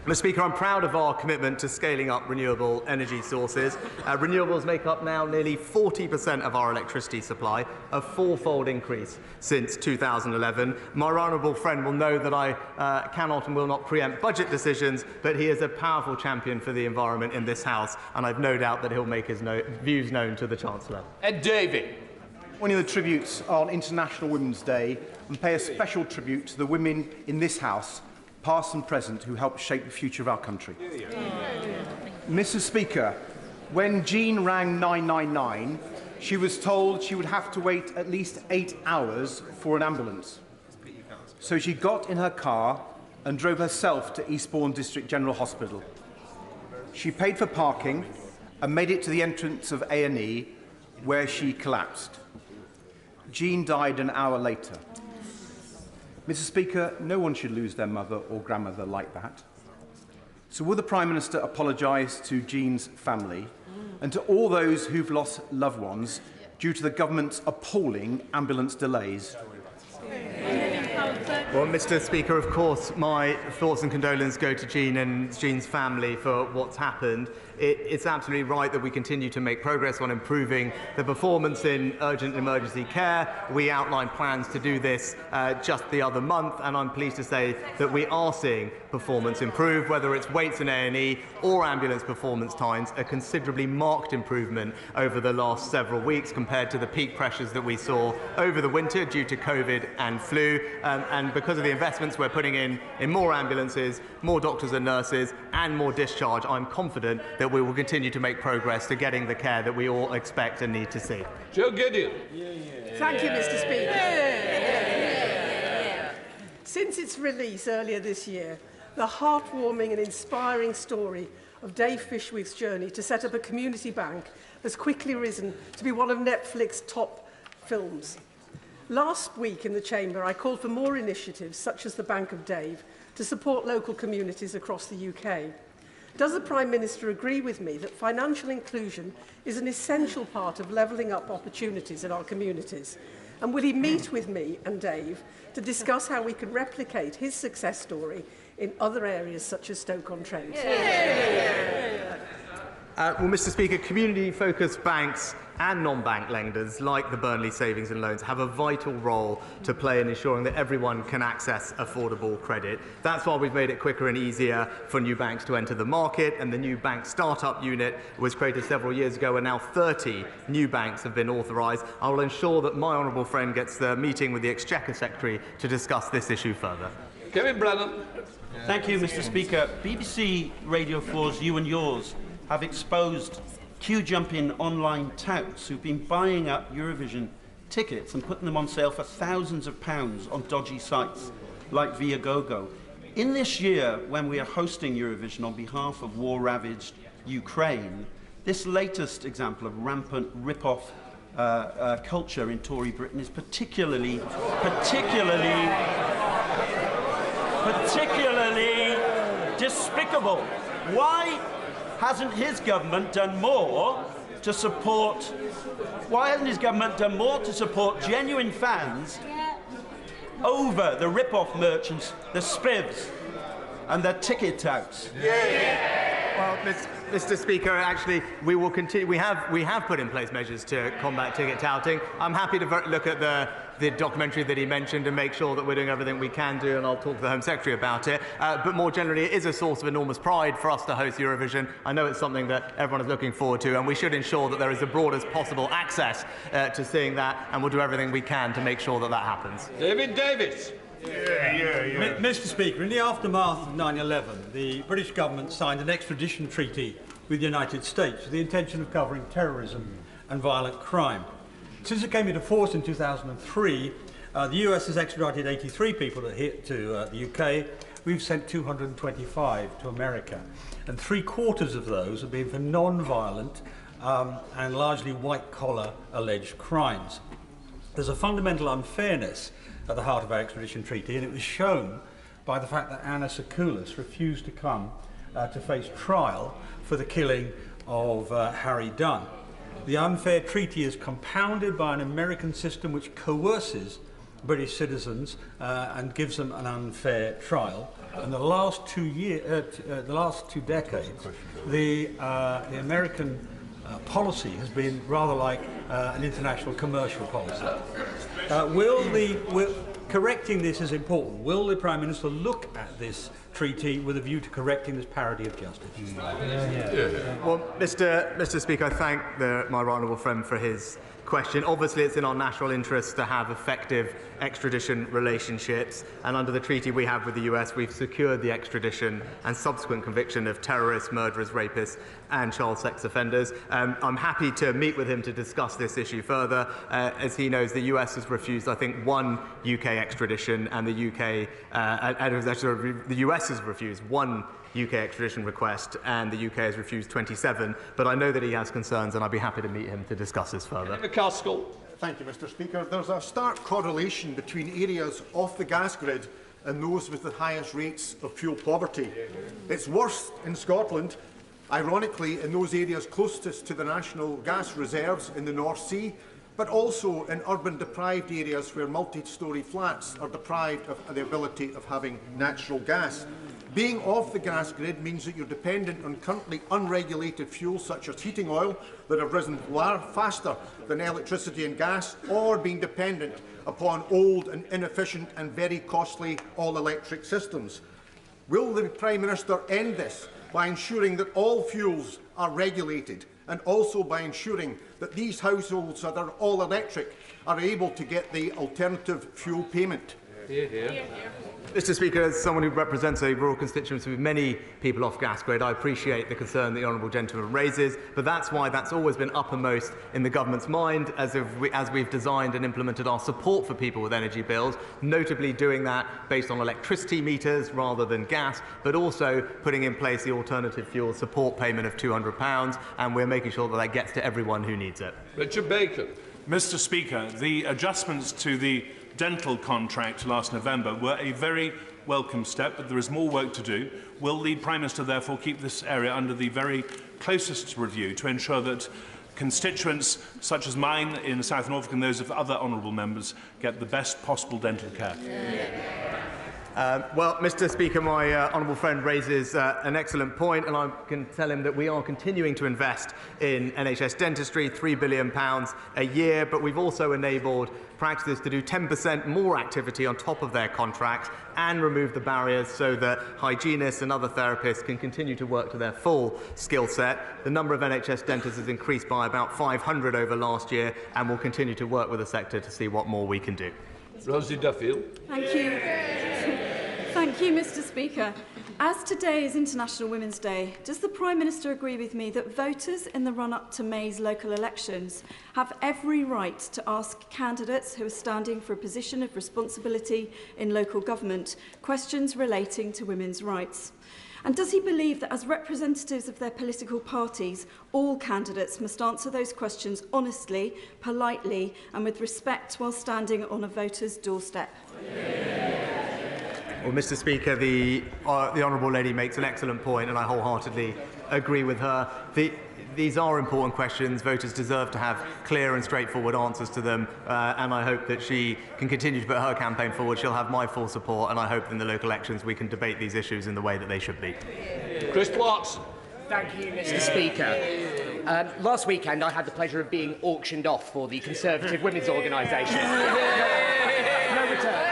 Mr Speaker, I'm proud of our commitment to scaling up renewable energy sources. Renewables make up now nearly 40% of our electricity supply, a fourfold increase since 2011. My honourable friend will know that I cannot and will not preempt budget decisions, but he is a powerful champion for the environment in this House, and I've no doubt that he'll make his views known to the Chancellor. Ed Davey. Joining the tributes on International Women's Day and pay a special tribute to the women in this House, past and present, who helped shape the future of our country. Mr Speaker, when Jean rang 999, she was told she would have to wait at least 8 hours for an ambulance. So she got in her car and drove herself to Eastbourne District General Hospital. She paid for parking and made it to the entrance of A&E, where she collapsed. Jean died an hour later. Mr Speaker, no one should lose their mother or grandmother like that. So will the Prime Minister apologise to Jean's family and to all those who've lost loved ones due to the government's appalling ambulance delays? Well, Mr Speaker, of course, my thoughts and condolences go to Jean and Jean's family for what's happened. It's absolutely right that we continue to make progress on improving the performance in urgent and emergency care. We outlined plans to do this just the other month, and I'm pleased to say that we are seeing performance improve, whether it's waits in A&E or ambulance performance times, a considerably marked improvement over the last several weeks compared to the peak pressures that we saw over the winter due to COVID and flu. And because of the investments we're putting in more ambulances, more doctors and nurses, and more discharge, I'm confident that we will continue to make progress to getting the care that we all expect and need to see. Joe Gideon. Thank you, Mr Speaker. Since its release earlier this year, the heartwarming and inspiring story of Dave Fishwith's journey to set up a community bank has quickly risen to be one of Netflix's top films. Last week in the Chamber, I called for more initiatives, such as the Bank of Dave, to support local communities across the UK. Does the Prime Minister agree with me that financial inclusion is an essential part of levelling up opportunities in our communities? And will he meet with me and Dave to discuss how we can replicate his success story in other areas such as Stoke-on-Trent? Well, Mr. Speaker, community-focused banks and non-bank lenders, like the Burnley Savings and Loans, have a vital role to play in ensuring that everyone can access affordable credit. That's why we've made it quicker and easier for new banks to enter the market, and the new bank startup unit was created several years ago, and now 30 new banks have been authorised. I will ensure that my honourable friend gets the meeting with the Exchequer Secretary to discuss this issue further. Kevin Brennan. Thank you, Mr. Speaker. BBC Radio 4's You and Yours have exposed queue-jumping online touts who've been buying up Eurovision tickets and putting them on sale for thousands of pounds on dodgy sites like Viagogo. In this year, when we are hosting Eurovision on behalf of war-ravaged Ukraine, this latest example of rampant rip-off culture in Tory Britain is particularly despicable. Why hasn't his government done more to support? Why hasn't his government done more to support genuine fans over the rip-off merchants, the spivs, and the ticket touts? Well, Mr. Speaker, actually, we will continue. We have put in place measures to combat ticket touting. I'm happy to look at the documentary that he mentioned and make sure that we're doing everything we can do, and I'll talk to the Home Secretary about it. But more generally, it is a source of enormous pride for us to host Eurovision. I know it's something that everyone is looking forward to, and we should ensure that there is the broadest possible access to seeing that, and we'll do everything we can to make sure that that happens. David Davis. Mr. Speaker, in the aftermath of 9/11, the British government signed an extradition treaty with the United States with the intention of covering terrorism and violent crime. Since it came into force in 2003, the US has extradited 83 people to the UK. We've sent 225 to America, and 3/4 of those have been for non-violent and largely white-collar alleged crimes. There's a fundamental unfairness at the heart of our extradition treaty, and it was shown by the fact that Anna Sakoulas refused to come to face trial for the killing of Harry Dunn. The unfair treaty is compounded by an American system which coerces British citizens and gives them an unfair trial. In the last 2 decades, the American policy has been rather like an international commercial policy. Correcting this is important. Will the Prime Minister look at this treaty with a view to correcting this parity of justice? Well, Mr. Speaker, I thank my right honourable friend for his question. Obviously, it's in our national interest to have effective extradition relationships, and under the treaty we have with the US, we've secured the extradition and subsequent conviction of terrorists, murderers, rapists, and child sex offenders. I'm happy to meet with him to discuss this issue further. As he knows, the US has refused, I think, 1 UK extradition, and the US has refused 1 UK extradition request, and the UK has refused 27. But I know that he has concerns, and I'd be happy to meet him to discuss this further. Thank you, Mr. Speaker. There's a stark correlation between areas off the gas grid and those with the highest rates of fuel poverty. It's worse in Scotland, ironically, in those areas closest to the national gas reserves in the North Sea, but also in urban deprived areas where multi-storey flats are deprived of the ability of having natural gas. Being off the gas grid means that you're dependent on currently unregulated fuels such as heating oil that have risen faster than electricity and gas, or being dependent upon old and inefficient and very costly all-electric systems. Will the Prime Minister end this by ensuring that all fuels are regulated, and also by ensuring that these households that are all-electric are able to get the alternative fuel payment? Mr. Speaker, as someone who represents a rural constituency with many people off gas grid, I appreciate the concern the honourable gentleman raises, but that's why that's always been uppermost in the government's mind as we've designed and implemented our support for people with energy bills, notably doing that based on electricity meters rather than gas, but also putting in place the alternative fuel support payment of £200, and we're making sure that that gets to everyone who needs it. Richard Bacon. Mr. Speaker, the adjustments to the dental contract last November were a very welcome step, but there is more work to do. Will the Prime Minister therefore keep this area under the very closest review to ensure that constituents such as mine in the South Norfolk and those of other honourable members get the best possible dental care? Well, Mr. Speaker, my honourable friend raises an excellent point, and I can tell him that we are continuing to invest in NHS dentistry, £3 billion a year, but we've also enabled practices to do 10% more activity on top of their contracts and remove the barriers so that hygienists and other therapists can continue to work to their full skill set. The number of NHS dentists has increased by about 500 over last year, and we'll continue to work with the sector to see what more we can do. Rosie Duffield. Thank you. Thank you, Mr. Speaker. As today is International Women's Day, does the Prime Minister agree with me that voters in the run-up to May's local elections have every right to ask candidates who are standing for a position of responsibility in local government questions relating to women's rights? And does he believe that as representatives of their political parties, all candidates must answer those questions honestly, politely and with respect while standing on a voter's doorstep? Well, Mr. Speaker, the honourable lady makes an excellent point, and I wholeheartedly agree with her. These are important questions. Voters deserve to have clear and straightforward answers to them, and I hope that she can continue to put her campaign forward. She'll have my full support, and I hope in the local elections we can debate these issues in the way that they should be. Chris Watson. Thank you, Mr. Speaker. Last weekend, I had the pleasure of being auctioned off for the Conservative Women's Organisation. No returns.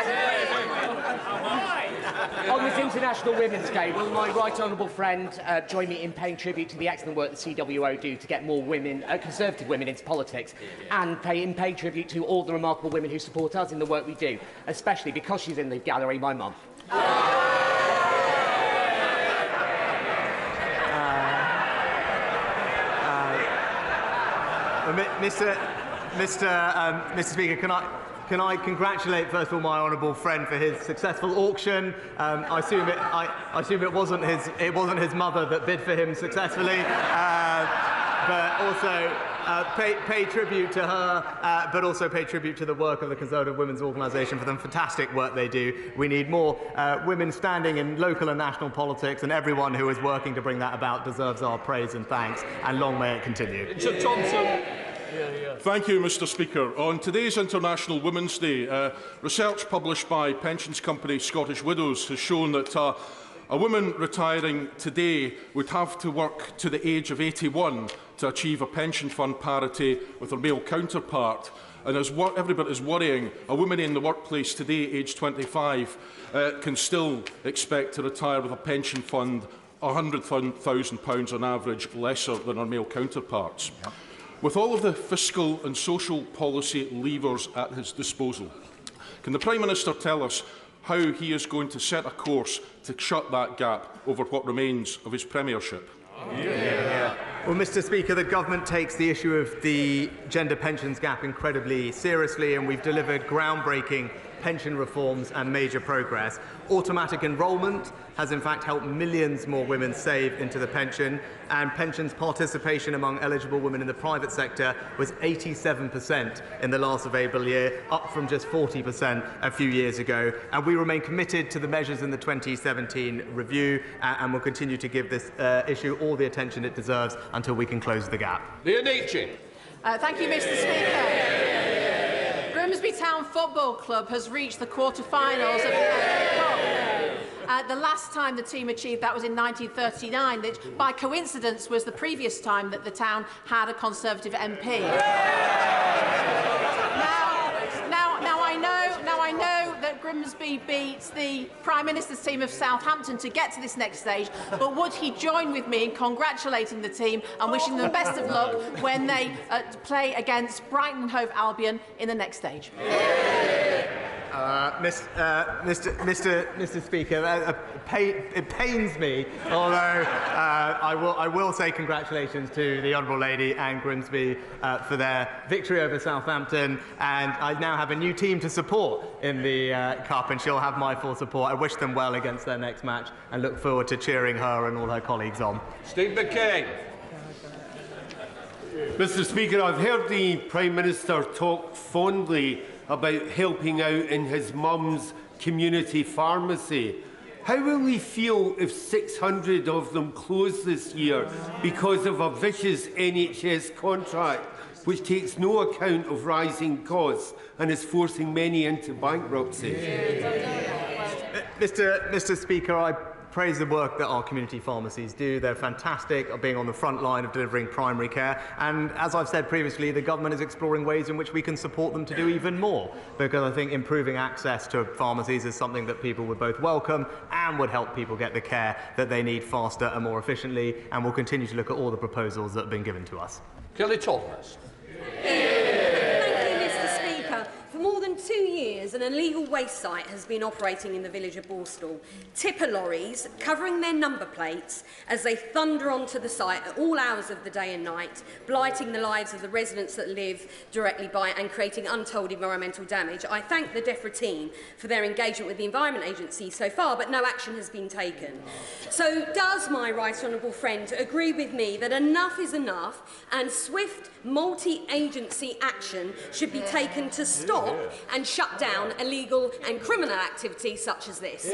On this International Women's Day, will my right honourable friend join me in paying tribute to the excellent work the CWO do to get more women, Conservative women into politics, and paying tribute to all the remarkable women who support us in the work we do, especially because she's in the gallery, my mum. Mr. Speaker, can I congratulate, first of all, my honourable friend for his successful auction. I assume it wasn't his mother that bid for him successfully, but also pay tribute to her, but also pay tribute to the work of the Conservative Women's Organisation for the fantastic work they do. We need more women standing in local and national politics, and everyone who is working to bring that about deserves our praise and thanks, and long may it continue. Richard Thompson. Thank you, Mr. Speaker. On today's International Women's Day, research published by pensions company Scottish Widows has shown that a woman retiring today would have to work to the age of 81 to achieve a pension fund parity with her male counterpart. And as everybody is worrying, a woman in the workplace today, aged 25, can still expect to retire with a pension fund £100,000 on average lesser than her male counterparts. Yeah. With all of the fiscal and social policy levers at his disposal, can the Prime Minister tell us how he is going to set a course to shut that gap over what remains of his premiership? Well, Mr. Speaker, the government takes the issue of the gender pensions gap incredibly seriously, and we've delivered groundbreaking pension reforms and major progress. Automatic enrolment has in fact helped millions more women save into the pension, and pensions participation among eligible women in the private sector was 87% in the last available year, up from just 40% a few years ago. And we remain committed to the measures in the 2017 review, and will continue to give this issue all the attention it deserves until we can close the gap. Thank Thank you, Mr. Speaker. Grimsby Town Football Club has reached the quarter-finals of the FA Cup. The last time the team achieved that was in 1939, which by coincidence was the previous time that the town had a Conservative MP. Now I know that Grimsby beat the Prime Minister's team of Southampton to get to this next stage, but would he join with me in congratulating the team and wishing them the best of luck when they play against Brighton and Hove Albion in the next stage? Mr. Speaker, it pains me, although I will say congratulations to the Honourable Lady and Grimsby for their victory over Southampton, and I now have a new team to support in the Cup, and she'll have my full support. I wish them well against their next match and look forward to cheering her and all her colleagues on. Steve McCain. Mr Speaker, I've heard the Prime Minister talk fondly about helping out in his mum's community pharmacy. How will he feel if 600 of them close this year because of a vicious NHS contract which takes no account of rising costs and is forcing many into bankruptcy? Mr Speaker, I praise the work that our community pharmacies do. They're fantastic at being on the front line of delivering primary care. And as I've said previously, the government is exploring ways in which we can support them to do even more, because I think improving access to pharmacies is something that people would both welcome and would help people get the care that they need faster and more efficiently. And we'll continue to look at all the proposals that have been given to us. Kelly Thomas. For more than 2 years, an illegal waste site has been operating in the village of Borstal. Tipper lorries covering their number plates as they thunder onto the site at all hours of the day and night, blighting the lives of the residents that live directly by and creating untold environmental damage. I thank the DEFRA team for their engagement with the Environment Agency so far, but no action has been taken. So does my right honourable friend agree with me that enough is enough and swift multi-agency action should be taken to stop and shut down illegal and criminal activity such as this?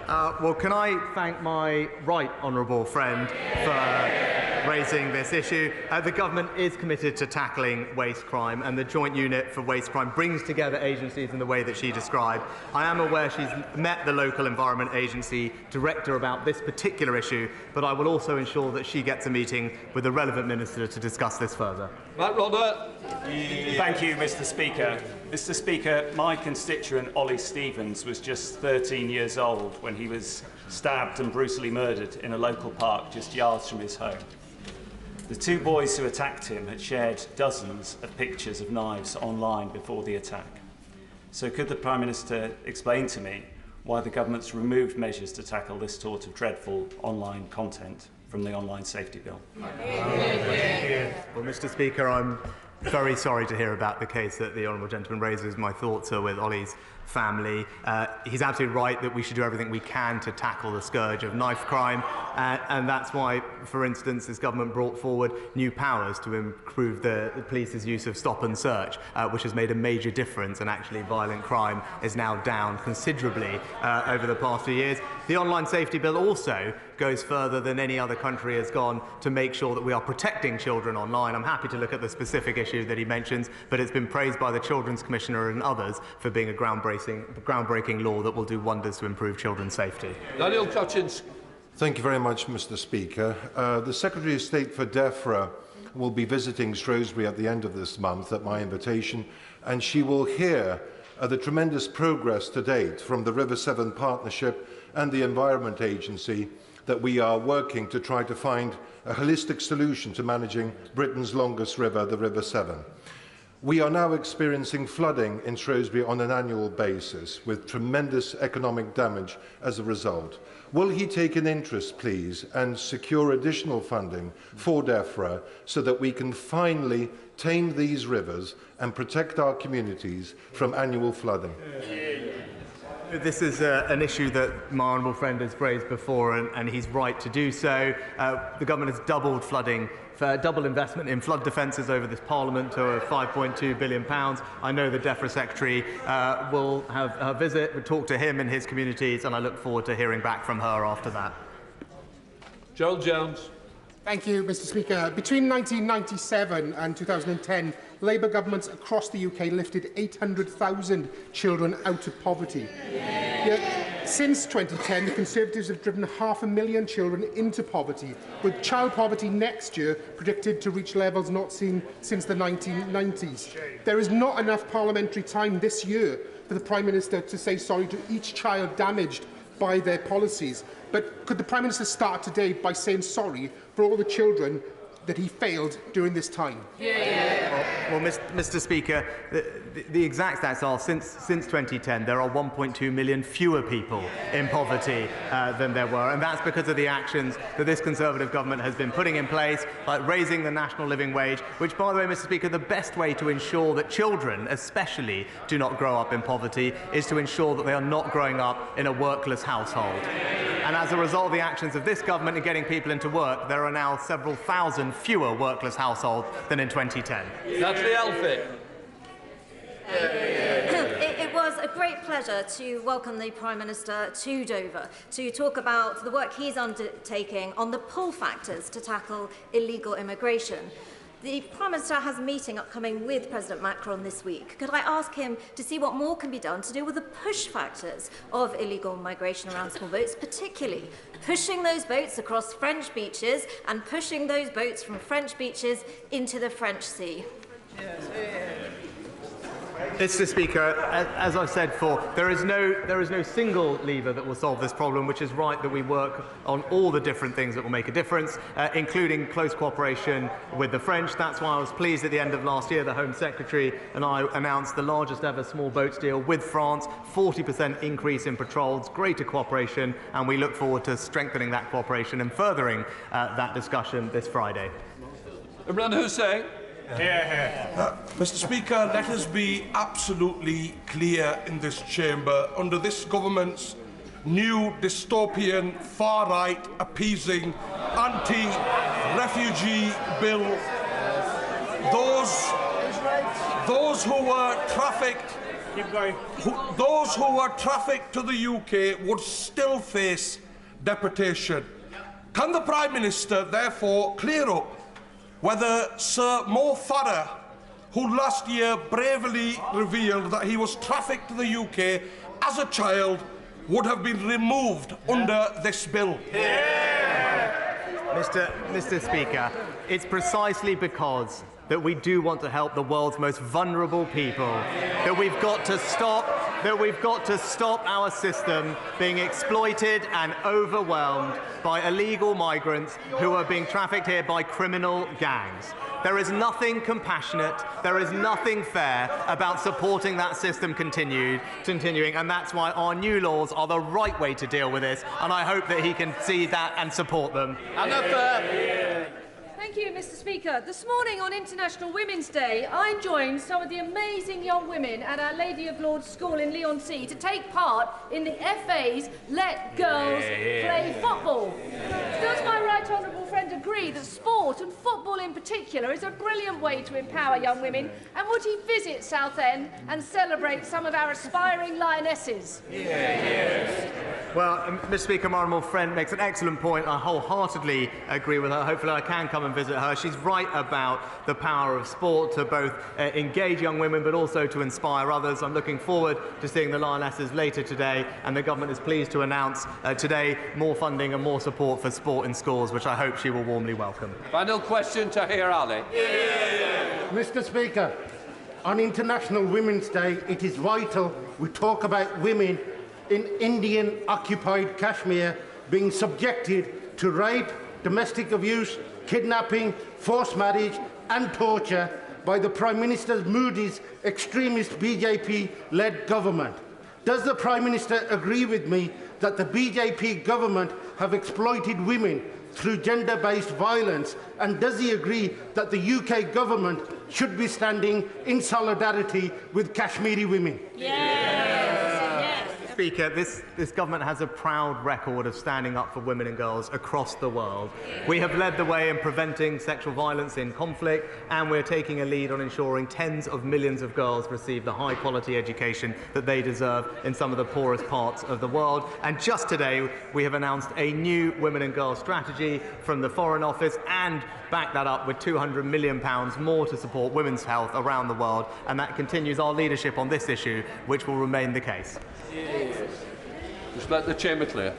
Well, can I thank my right honourable friend for raising this issue? The government is committed to tackling waste crime, and the Joint Unit for Waste Crime brings together agencies in the way that she described. I am aware she's met the local Environment Agency director about this particular issue, but I will also ensure that she gets a meeting with the relevant minister to discuss this further. Matt Rodder. Thank you, Mr Speaker. Mr Speaker, my constituent Ollie Stevens was just 13 years old when he was stabbed and brutally murdered in a local park just yards from his home. The two boys who attacked him had shared dozens of pictures of knives online before the attack. So could the Prime Minister explain to me why the government's removed measures to tackle this sort of dreadful online content from the Online Safety Bill? Well, Mr Speaker, I'm very sorry to hear about the case that the honourable gentleman raises. My thoughts are with Ollie's family. He's absolutely right that we should do everything we can to tackle the scourge of knife crime, and that's why, for instance, this government brought forward new powers to improve the police's use of stop and search, which has made a major difference, and actually violent crime is now down considerably over the past few years. The Online Safety Bill also goes further than any other country has gone to make sure that we are protecting children online. I'm happy to look at the specific issue that he mentions, but it's been praised by the Children's Commissioner and others for being a groundbreaking law that will do wonders to improve children's safety. Daniel Cutchins. Thank you very much, Mr Speaker. The Secretary of State for DEFRA will be visiting Shrewsbury at the end of this month at my invitation, and she will hear the tremendous progress to date from the River Severn Partnership and the Environment Agency that we are working to try to find a holistic solution to managing Britain's longest river, the River Severn. We are now experiencing flooding in Shrewsbury on an annual basis, with tremendous economic damage as a result. Will he take an interest, please, and secure additional funding for DEFRA so that we can finally tame these rivers and protect our communities from annual flooding? This is an issue that my honourable friend has raised before, and he's right to do so. The government has doubled double investment in flood defences over this Parliament to £5.2 billion. I know the DEFRA Secretary will have her visit, we'll talk to him and his communities, and I look forward to hearing back from her after that. Gerald Jones. Thank you, Mr Speaker. Between 1997 and 2010, Labour governments across the UK lifted 800,000 children out of poverty. Yet, since 2010, the Conservatives have driven 500,000 children into poverty, with child poverty next year predicted to reach levels not seen since the 1990s. There is not enough parliamentary time this year for the Prime Minister to say sorry to each child damaged by their policies. But could the Prime Minister start today by saying sorry for all the children that he failed during this time? Well, Mr Speaker, the exact stats are since 2010 there are 1.2 million fewer people in poverty than there were, and that's because of the actions that this Conservative government has been putting in place, like raising the national living wage, which, by the way, Mr Speaker, the best way to ensure that children especially do not grow up in poverty is to ensure that they are not growing up in a workless household. And as a result of the actions of this government in getting people into work, there are now several thousand fewer workless households than in 2010. Natalie Elphicke. It was a great pleasure to welcome the Prime Minister to Dover to talk about the work he's undertaking on the pull factors to tackle illegal immigration. The Prime Minister has a meeting upcoming with President Macron this week. Could I ask him to see what more can be done to deal with the push factors of illegal migration around small boats, particularly pushing those boats across French beaches and pushing those boats from French beaches into the French Sea? Mr. Speaker, as I've said before, there is no single lever that will solve this problem, which is right that we work on all the different things that will make a difference, including close cooperation with the French. That's why I was pleased at the end of last year the Home Secretary and I announced the largest ever small boats deal with France, 40% increase in patrols, greater cooperation, and we look forward to strengthening that cooperation and furthering that discussion this Friday. Imran Hussain. Mr. Speaker, let us be absolutely clear in this chamber. Under this government's new dystopian, far-right, appeasing, anti-refugee bill, those who were trafficked to the UK would still face deportation. Can the Prime Minister therefore clear up whether Sir Mo Farah, who last year bravely revealed that he was trafficked to the UK as a child, would have been removed under this bill? Mr. Speaker, it's precisely because that we do want to help the world's most vulnerable people that we've got to stop our system being exploited and overwhelmed by illegal migrants who are being trafficked here by criminal gangs. There is nothing compassionate, there is nothing fair about supporting that system continuing, and that's why our new laws are the right way to deal with this, and I hope that he can see that and support them. Thank you, Mr. Speaker. This morning on International Women's Day, I joined some of the amazing young women at Our Lady of Lourdes School in Leigh-on-Sea to take part in the FA's Let Girls Play Football. Does my right honourable friend agree that sport, and football in particular, is a brilliant way to empower young women? And would he visit Southend and celebrate some of our aspiring lionesses? Well, Mr. Speaker, my honourable friend makes an excellent point. I wholeheartedly agree with her. Hopefully I can come and visit her. She's right about the power of sport to both engage young women but also to inspire others. I'm looking forward to seeing the Lionesses later today, and the government is pleased to announce today more funding and more support for sport in schools, which I hope she will warmly welcome. Final question, Tahir Ali. Mr. Speaker, on International Women's Day, it is vital we talk about women in Indian-occupied Kashmir being subjected to rape, domestic abuse, kidnapping, forced marriage and torture by the Prime Minister Modi's extremist BJP-led government. Does the Prime Minister agree with me that the BJP government have exploited women through gender-based violence, and does he agree that the UK government should be standing in solidarity with Kashmiri women? Speaker, this government has a proud record of standing up for women and girls across the world. We have led the way in preventing sexual violence in conflict, and we're taking a lead on ensuring tens of millions of girls receive the high-quality education that they deserve in some of the poorest parts of the world. And just today, we have announced a new women and girls strategy from the Foreign Office and back that up with £200 million more to support women's health around the world, and that continues our leadership on this issue, which will remain the case. Just let the chamber clear.